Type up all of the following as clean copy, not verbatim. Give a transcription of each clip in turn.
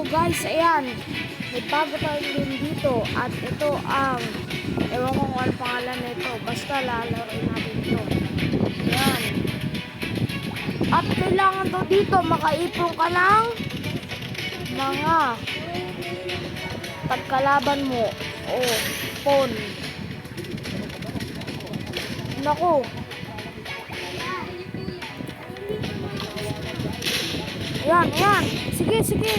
guys, ayan. May bago tayo din dito. At ito ang, ewan ko kung ano pangalan nito. Basta lalaroin natin ito. Ayan. At kailangan to dito, makaipon ka ng mga pagkalaban mo. O, pon. Naku. Ayan, ayan. Sige, sige.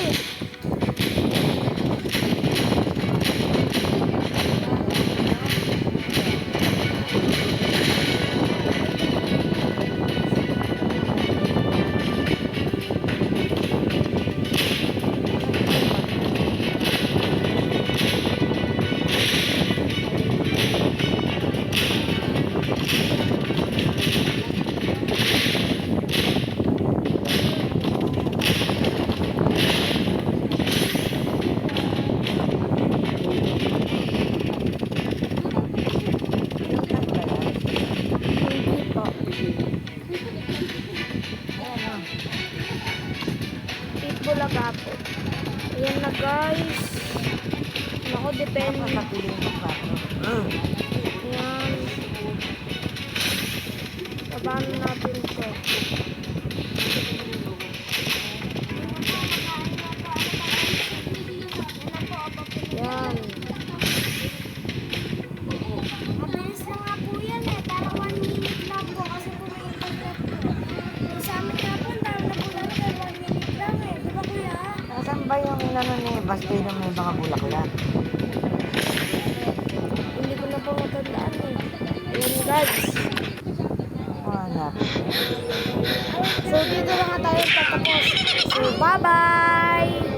Bulaga po. Ayan na guys. Naku, depende. Ayan. Paano natin ito? Ayan. Mabilis lang nga po yan eh. Parang 1 minute lang po kasi po may internet po. Yung sa amin nga po, dahil na po lang 1 minute lang eh. Di ba kuya? Nasaan ba yung inano ni Bastoy na may mga bulaklak? Hindi ko na po matandaan eh. Ayan guys. Wala. So dito na nga tayo tatapos. So bye-bye!